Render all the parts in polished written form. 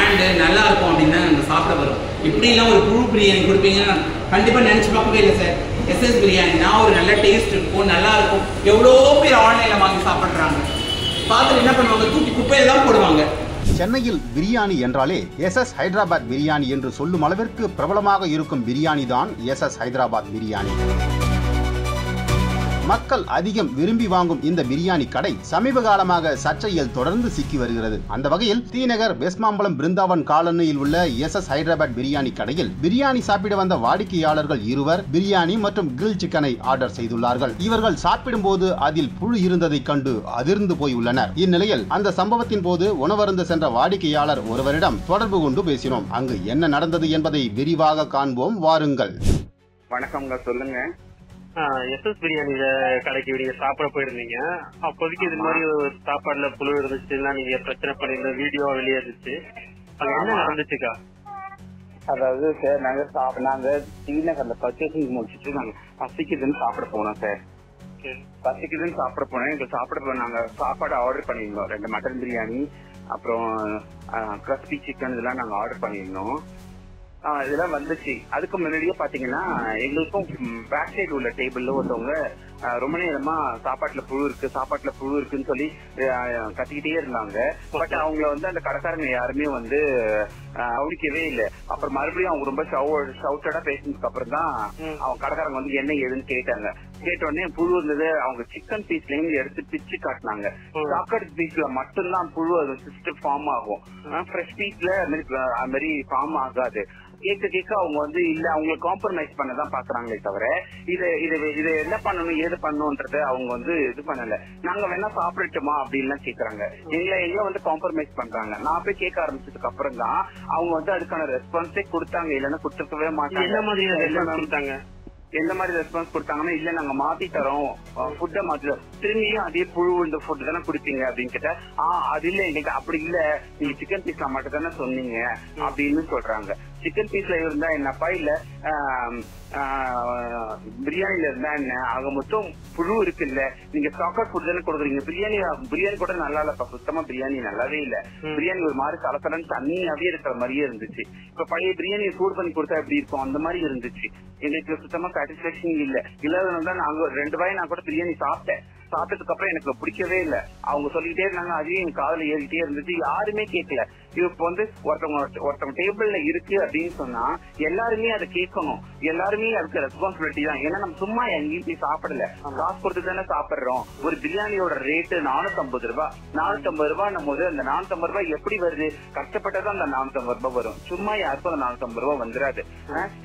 Brand நல்லா இருக்கும் அப்படின்னு தான் நம்ம சாப்பிட வரும். இப்படிலாம் ஒரு புழு பிரியாணி கொடுப்பீங்கன்னா கண்டிப்பாக நினச்சி பார்க்கவே இல்லை சார். எஸ்எஸ் பிரியாணினா ஒரு நல்ல டேஸ்ட் இருக்கும், நல்லா இருக்கும். எவ்வளோ பேர் ஆன்லைனில் வாங்கி சாப்பிட்றாங்க. பார்த்துட்டு என்ன பண்ணுவாங்க, தூக்கி குப்பையில தான் போடுவாங்க. சென்னையில் பிரியாணி என்றாலே எஸ்எஸ் ஹைதராபாத் பிரியாணி என்று சொல்லும் அளவிற்கு பிரபலமாக இருக்கும் பிரியாணி தான் எஸ்எஸ் ஹைதராபாத் பிரியாணி. மக்கள் அதிகம் விரும்பி வாங்கும் இந்த பிரியாணி கடை சமீப காலமாக சர்ச்சையில் தொடர்ந்து சிக்கி வருகிறது. அந்த வகையில் தீநகர் வெஸ்மாம்பலம் பிருந்தாவன் காலனியில் உள்ள எஸ்எஸ் ஹைதராபாத் பிரியாணி கடையில் பிரியாணி சாப்பிட வந்த வாடிக்கையாளர்கள் இருவர் பிரியாணி மற்றும் கிரில் சிக்கனை ஆர்டர் செய்துள்ளார்கள். இவர்கள் சாப்பிடும் போது அதில் புழு இருந்ததை கண்டு அதிர்ந்து போய் உள்ளனர். இந்நிலையில் அந்த சம்பவத்தின் போது உணவருந்த சென்ற வாடிக்கையாளர் ஒருவரிடம் தொடர்பு கொண்டு பேசினோம். அங்கு என்ன நடந்தது என்பதை விரிவாக காண்போம், வாருங்கள். வணக்கம்ங்க, சொல்லுங்க. எஸ்எஸ் பிரியாணி கடைக்கு நீங்க சாப்பிட போயிருந்தீங்க. அப்போதைக்கு இது மாதிரி சாப்பாடுல புழு இருந்துச்சுன்னா நீங்க பிரச்சனை பண்ணிருந்த வீடியோ வெளியே இருந்துச்சு. அது என்ன நடந்துச்சுக்கா? அதாவது சார், நாங்க ஸ்ரீநகர்ல பர்ச்சேசிங் முடிச்சுட்டு நாங்க பசிக்குதுன்னு சாப்பிட போனோம் சார். பசிக்குதுன்னு சாப்பிட போனோம். எங்களுக்கு நாங்க சாப்பாடு ஆர்டர் பண்ணிருந்தோம். 2 மட்டன் பிரியாணி, அப்புறம் கிறிஸ்பி சிக்கன் இதெல்லாம் நாங்க ஆர்டர் பண்ணிருந்தோம். இதெல்லாம் வந்துச்சு. அதுக்கு முன்னாடியே பாத்தீங்கன்னா எங்களுக்கும் பேக் சைடு உள்ள டேபிள்ல ஒருத்தவங்க ரொம்ப நேரமா சாப்பாட்டுல புழு இருக்குன்னு சொல்லி கத்திக்கிட்டே இருந்தாங்க. பட் அவங்கள அந்த கடைக்காரங்க யாருமே கவனிக்கவே இல்லை. அப்புறம் மறுபடியும் அவங்க ரொம்ப ஷவுட்டடா பேசினதுக்கு அப்புறம் தான் அவங்க கடைக்காரங்க என்ன ஏதுன்னு கேட்டாங்க. கேட்ட உடனே புழு இருந்தது. அவங்க சிக்கன் பீஸ்ல இருந்து எடுத்து பிச்சு காட்டினாங்க. சாக்கட் பீஸ்ல மட்டும்தான் புழு அது சிஸ்டம் ஃபார்ம் ஆகும். ஃப்ரெஷ் பீஸ்ல அது மாதிரி ஃபார்ம் ஆகாது. கேட்க அவங்க இல்ல, அவங்க காம்ப்ரமைஸ் பண்ணதான் பாக்குறாங்களே தவிர இதை என்ன பண்ணணும் ஏது பண்ணணும்ன்றத அவங்க இது பண்ணல. நாங்க வேணா சாப்பிடட்டுமா அப்படின்னு கேக்குறாங்க. எங்களை காம்ப்ரமைஸ் பண்றாங்க. நான் போய் கேட்க ஆரம்பிச்சதுக்கு அப்புறம் தான் அவங்க அதுக்கான ரெஸ்பான்ஸே கொடுத்தாங்க. இல்லைன்னா கொடுத்துருக்கவே மாட்டாங்க. எந்த மாதிரி ரெஸ்பான்ஸ் கொடுத்தாங்கன்னா, இல்ல நாங்க மாத்தி தரோம், ஃபுட்டை மாத்தி திரும்பியும் அதே புழு இந்த ஃபுட் தானே குடிப்பீங்க அப்படின்னு கேட்டா, அது இல்ல எங்களுக்கு அப்படி இல்ல, நீங்க சிக்கன் பீஸ்ல மட்டும் தானே சொன்னீங்க அப்படின்னு சொல்றாங்க. சிக்கன் பீஸ்ல இருந்தா என்னப்பா, இல்ல பிரியாணில இருந்தா என்ன, ஆக மொத்தம் புழு இருக்கு இல்ல, நீங்க சாக்கட் ஃபுட் தானே கொடுக்குறீங்க. பிரியாணி கூட நல்லா இல்லப்பா, சுத்தமா பிரியாணி நல்லாவே இல்ல. பிரியாணி ஒரு மாதிரி கலக்கலன்னு தண்ணியாவே இருக்கிற மாதிரியே இருந்துச்சு. இப்ப பழைய பிரியாணியை சூடு பண்ணி கொடுத்தா எப்படி இருக்கும் அந்த மாதிரி இருந்துச்சு. எங்களுக்கு சுத்தமா சாட்டிஸ்பேக்ஷன் இல்ல. இல்லாதனால நாங்க 2 வாய் நான் கூட பிரியாணி சாப்பிட்டதுக்கு அப்புறம் எனக்கு பிடிக்கவே இல்ல. அவங்க சொல்லிட்டே இருந்தாங்க, அதையும் என் காதுல ஏறிட்டே இருந்துச்சு. யாருமே கேட்கல. இப்ப ஒருத்தவங்க டேபிள்ல இருக்கு அப்படின்னு சொன்னா எல்லாருமே அதை கேட்கணும். எல்லாருமே அதுக்கு ரெஸ்பான்சிபிலிட்டி தான். ஏன்னா நம்ம சும்மா எங்கேயும் போய் சாப்பிடல, காசு கொடுத்து தானே சாப்பிடுறோம். ஒரு பிரியாணியோட ரேட்டு 450 ரூபாய். 450 ரூபாய் போது அந்த 450 ரூபாய் எப்படி வருது? கஷ்டப்பட்டதான் அந்த 450 ரூபாய் வரும். சும்மா யாருக்கும் அந்த 450 ரூபாய் வந்துடாது.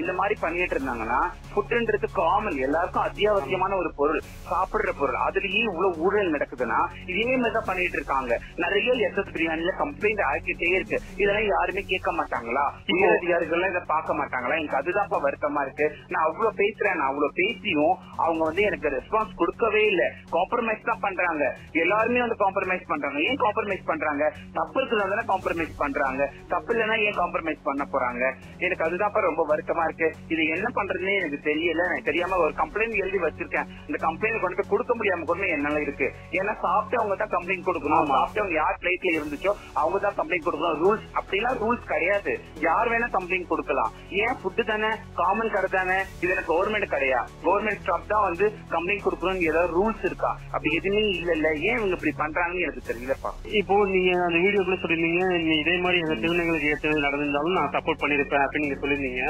இந்த மாதிரி பண்ணிட்டு இருந்தாங்கன்னா ஃபுட்ன்றது காமன், எல்லாருக்கும் அத்தியாவசியமான ஒரு பொருள், சாப்பிடுற பொருள். அதுலயே இவ்வளவு ஊழல் நடக்குதுன்னா இதே மாதிரிதான் பண்ணிட்டு இருக்காங்க. நிறைய எஸ்எஸ் பிரியாணில கம்ப்ளைண்ட் ஆகிட்டே இருக்கு. இதெல்லாம் யாருமே கேட்க மாட்டாங்களா? உயர் அதிகாரிகள் இதை பார்க்க மாட்டாங்களா? எனக்கு அதுதான் வருத்தமா இருக்கு. நான் அவ்வளவு பேசுறேன், நான் அவ்வளவு பேசியும் அவங்க எனக்கு ரெஸ்பான்ஸ் கொடுக்கவே இல்லை. காம்ப்ரமைஸ் தான் பண்றாங்க. எல்லாருமே காம்ப்ரமைஸ் பண்றாங்க. ஏன் காம்ப்ரமைஸ் பண்றாங்க? தப்பு இருக்குன்னு காம்ப்ரமைஸ் பண்றாங்க. தப்பு இல்லைன்னா ஏன் காம்ப்ரமைஸ் பண்ண போறாங்க? எனக்கு அதுதான் ரொம்ப வருத்தமா இருக்கு. இது என்ன பண்றதுன்னே எனக்கு தெரியல. எனக்கு தெரியாம ஒரு கம்ப்ளைண்ட் எழுதி வச்சிருக்கேன். இந்த கம்ப்ளைண்ட் கொண்டு கொடுக்க முடியாம கூட என்னால இருக்கு. ஏன்னா சாப்பிட்டு அவங்க தான் கம்ப்ளைண்ட் கொடுக்கணும். சாப்பிட்டு அவங்க யார் பிளேட்ல இருந்துச்சோ அவங்க தான் கம்ப்ளைண்ட் கொடுக்கணும். ரூல்ஸ் அப்படிலாம் ரூல்ஸ் கிடையாது. யார் வேணா கம்ப்ளைண்ட் கொடுக்கலாம். ஏன் ஃபுட்டு தானே, காமன் கடை தானே, இது எனக்கு கவர்மெண்ட் கடையா? கவர்மெண்ட் ஸ்டாப் தான் கம்ப்ளைண்ட் கொடுக்கணும்னு ஏதாவது ரூல்ஸ் இருக்கா? அப்படி எதுவுமே இல்ல. ஏன் இவங்க இப்படி பண்றாங்கன்னு எனக்கு தெரியலப்பா. இப்போ நீங்க அந்த வீடியோக்குள்ள சொல்லிருந்தீங்க, இதே மாதிரி எங்க திருநங்கைகளுக்கு ஏற்றது நடந்திருந்தாலும் நான் சப்போர்ட் பண்ணிருப்பேன் அப்படின்னு நீங்க சொல்லிருந்தீங்க.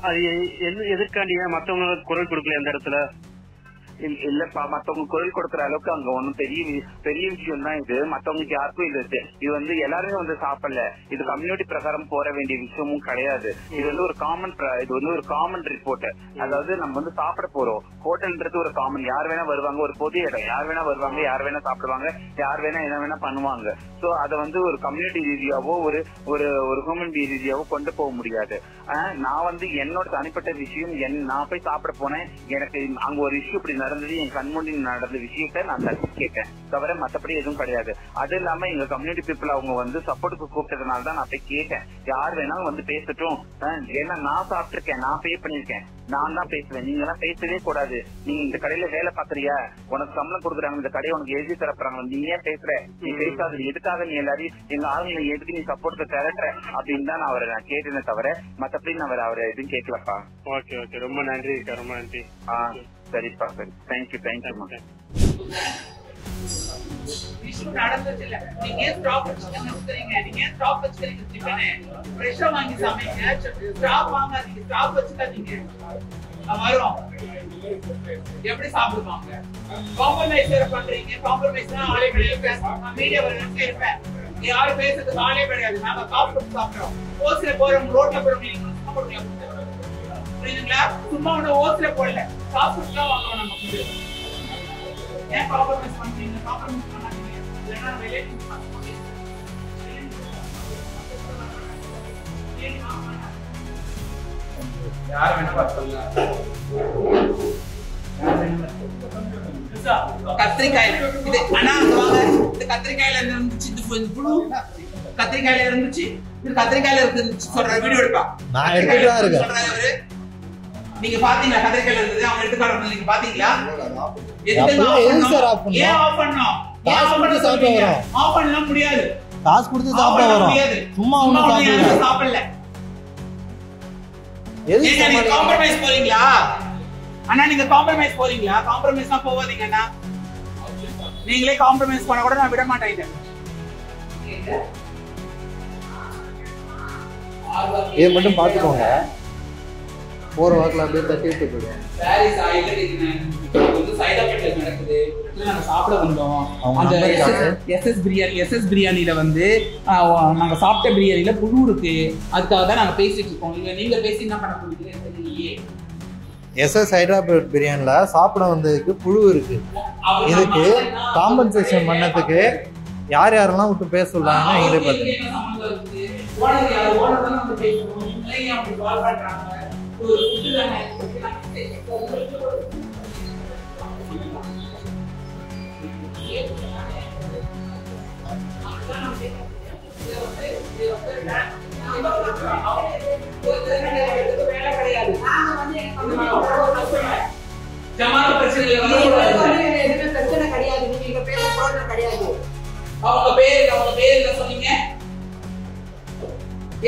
அது எதற்காண்டியா மத்தவங்க குரல் கொடுக்கல அந்த இடத்துல? இல்லப்பா, மத்தவங்க குரல் கொடுக்கற அளவுக்கு அங்க ஒண்ணும் பெரிய விஷயம் தான் இது. மத்தவங்களுக்கு யாருக்கும் இது எல்லாருமே சாப்பிடல. இது கம்யூனிட்டி பிரகாரம் போற வேண்டிய விஷயமும் கிடையாது. இது ஒரு காமன் ரிப்போர்ட். அதாவது நம்ம சாப்பிட போறோம். ஹோட்டல்ன்றது ஒரு காமன். யார் வேணா வருவாங்க, ஒரு பொது இடம். யார் வேணா வருவாங்க, யார் வேணா சாப்பிடுவாங்க, யார் வேணா என்ன வேணா பண்ணுவாங்க. சோ அதை ஒரு கம்யூனிட்டி ரீதியாவோ ஒரு ஹியூமன் பீங் ரீதியாவோ கொண்டு போக முடியாது. நான் என்னோட தனிப்பட்ட விஷயம், நான் போய் சாப்பிட போனேன். எனக்கு அங்க ஒரு இஷ்யூ இப்படி நடந்தது, என் கண்முடி நடந்த விஷயத்த நான் தட்டி கேட்டேன் தவிர மத்தபடி எதுவும் கிடையாது. அது இல்லாம எங்க கம்யூனிட்டி பீப்புள் அவங்க வந்து சப்போர்ட்டுக்கு கூப்பிட்டதுனால தான் நான் போய் கேட்டேன். யார் வேணாலும் வந்து பேசட்டும், ஏன்னா நான் சாப்பிட்டிருக்கேன், நான் பே பண்ணிருக்கேன், நான் தான் பேசுவேன், நீங்க எல்லாம் பேசவே கூடாது. நீ இந்த கடையில வேலை பாக்குறியா, உனக்கு சம்பளம் கொடுக்குறாங்க, இந்த கடையை உனக்கு எழுதி தரப்புறாங்க, நீ ஏன் பேசுற, நீ பேசாது, எதுக்காக நீ எல்லாரையும் எங்க ஆளுங்களை எதுக்கு நீ சப்போர்ட் திரட்டுற அப்படின்னு தான் நான் அவரை நான் கேட்டேனே தவிர மத்தபடி நான் அவரை எதுவும் கேட்கலப்பா. ஓகே ஓகே, ரொம்ப நன்றி, ரொம்ப நன்றி. சரிப்பா, சரி, தேங்க்யூ தேங்க்யூ. நடந்தது இல்ல, நீங்க ஏன் ஸ்டாப் வச்சுக்கிறீங்க, நீங்க ஏன் ஸ்டாப் வச்சுக்கிறீங்க, ஃப்ரெஷ்ஷா வாங்கி சமைங்க, ஸ்டாப் வாங்காதீங்க, ஸ்டாப் வச்சுக்காதீங்க, வரும் எப்படி சாப்பிடுவாங்க. காம்ப்ரமைஸ் பண்றீங்க, காம்ப்ரமைஸ் ஆளே கிடையாது, பேசுவாங்க, மீடியா வரணும்னு இருப்பேன், யாரும் பேசுறதுக்கு ஆளே கிடையாது, நாங்க காப்பிட்டு சாப்பிடுறோம், ஓசில போறோம், ரோட்ல போறோம், புரியுதுங்களா? சும்மா ஒண்ணு ஓசில போடல, காப்பிட்டு தான் வாங்குறோம் நமக்கு. ஏன் காம்ப்ரமைஸ் பண்றீங்க, காம்ப்ரமைஸ் பண்ணாதீங்க, இல்லைன்னா வெளியே யார் வேணா பார்த்தோம்ல கத்திரிக்காய் இது அண்ணா வாங்க, இந்த கத்திரிக்காயில இருந்துச்சு, இந்த புழு கத்திரிக்காயில இருந்துச்சு, இது கத்திரிக்காயில இருந்துச்சு சொல்ற வீடியோ எடுப்பா, நான் எடுத்துட்டா இருக்கேன் சொல்றாரு. நீங்க பாத்தீங்களா கத்திரிக்காயில இருந்தது, அவங்க எடுத்து காட்டுறது நீங்க பாத்தீங்களா? ஏன் ஆஃப் பண்ணோம், காசு கொடுத்து சாப்பிட வரோம், ஆஃப் பண்ணலாம் முடியாது, காசு கொடுத்து சாப்பிட வரோம், சும்மா ஒண்ணு சாப்பிடல. நீங்க காம்ப்ரமைஸ் போறீங்களா அண்ணா, நீங்க காம்ப்ரமைஸ் போறீங்களா? காம்ப்ரமைஸ் தான் போவாதீங்க அண்ணா, நீங்களே காம்ப்ரமைஸ் பண்ண கூட நான் விட மாட்டேன். இது மட்டும் பாத்துக்கோங்க, போற வாக்குல அப்படியே தட்டி விட்டு போயிடுவோம். பாரிஸ் ஆயில இது சைடு எஃபெக்ட் நடக்குது, நாங்க சாப்பிட வந்தோம். அந்த எஸ்எஸ் பிரியாணில வந்து நாங்க சாப்பிட்ட பிரியாணில புழு இருக்கு, அதுக்காக தான் நாங்க பேசிட்டு இருக்கோம். நீங்க பேசி என்ன பண்ண போறீங்க தெரியலையே. எஸ்எஸ் ஹைதராபாத் பிரியாணில சாப்பிட வந்ததுக்கு புழு இருக்கு, இதுக்கு காம்பன்சேஷன் பண்ணதுக்கு யார் யாரெல்லாம் விட்டு பேச சொல்லாங்க நீங்களே பாத்துங்க.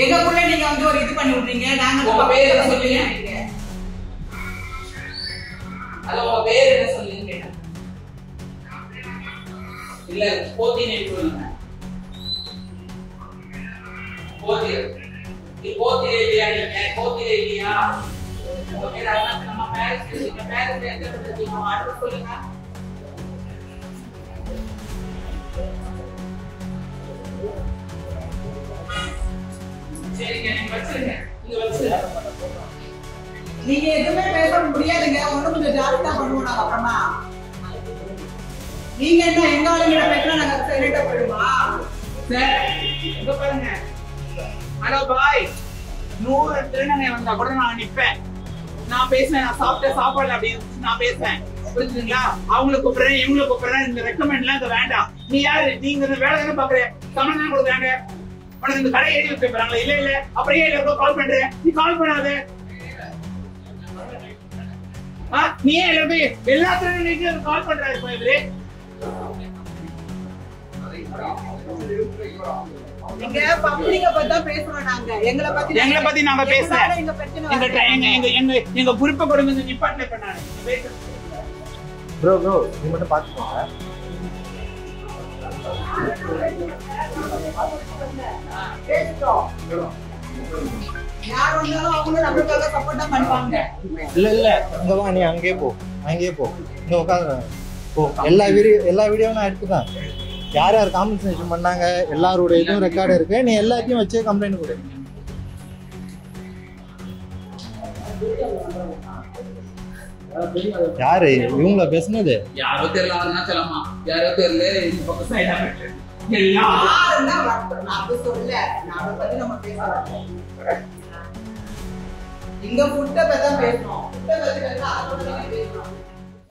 எங்களுக்குள்ள நீங்க வந்து ஒரு இது பண்ணி விடுறீங்க, நாங்க உங்க பேர் என்ன சொல்லுங்க, அத உங்க பேர் என்ன சொல்லுங்க, இல்ல போத்தினே சொல்லுங்க, போத்திரே இல்லையா, நீங்க போத்திரே இல்லையா, உங்க பேர் அதான் நம்ம பேரண்ட்ஸ் எந்த இடத்துல அட்ரஸ் சொல்லுங்க. நீங்க எதுவுமே பேச முடியாதுங்க, ஒண்ணு கொஞ்சம் ஜாஸ்தியா பண்ணுவோம் நாங்க. அப்புறமா நீங்க என்ன எங்க ஆளுங்கிட்ட பேசினா நாங்க சைலண்டா போயிடுமா சார்? இங்க பாருங்க, ஹலோ பாய், 100 திருநங்கை வந்தா கூட நான் நிப்பேன், நான் பேசுவேன், நான் சாப்பிட்ட சாப்பாடு அப்படின்னு நான் பேசுவேன், புரிஞ்சுங்களா? அவங்களுக்கு கூப்பிடுறேன், இவங்களுக்கு கூப்பிடுறேன், இந்த ரெக்கமெண்ட்லாம் இங்க வேண்டாம். நீ யாரு, நீங்க இந்த வேலை தானே பாக்குறேன், சம்பளம் கொடுக்குறாங்க, உனக்கு இந்த கடை எழுதி வைக்கிறாங்களா? இல்ல இல்ல, அப்புறம் ஏன் எல்லாருக்கும் கால் பண்றேன், நீ கால் பண்ணாத, நீ ஏன் எல்லாருக்கும் எல்லாத்துலயும் கால் பண்றாரு இவரு. நீங்க பப்ளிக்க பத்தி தான் பேசுறோம், நாங்க எங்களை பத்தி நாங்க பேசுறோம், எங்க குறிப்பை கொடுங்க, நிப்பாட்டல பண்ணாரு ப்ரோ ப்ரோ, நீ மட்டும் பாத்துக்கோங்க. யார் வந்தாலும் அவங்களும் நம்மளுக்காக சப்போர்ட் தான் பண்ணுவாங்க. இல்ல இல்ல, இங்க வா, நீ அங்கேயே போ, இங்க உட்காந்து போ. எல்லா வீடியோவும் நான் எடுத்துட்டேன், யார் யார் காம்பன்சேஷன் பண்ணாங்க எல்லாரோட இதுவும் ரெக்கார்டு இருக்கு, நீ எல்லாத்தையும் வச்சு கம்ப்ளைண்ட் கொடு. யாரு இவங்கள பேசுனது? யாரோ தெரியல, அதெல்லாம் சொல்லமா, யாரோ தெரியல, இந்த பக்கம் சைடா போயிட்டு இங்க ஃபுட்டை பத்தி தான் பேசணும், ஃபுட்டை பத்தி பேசணும்.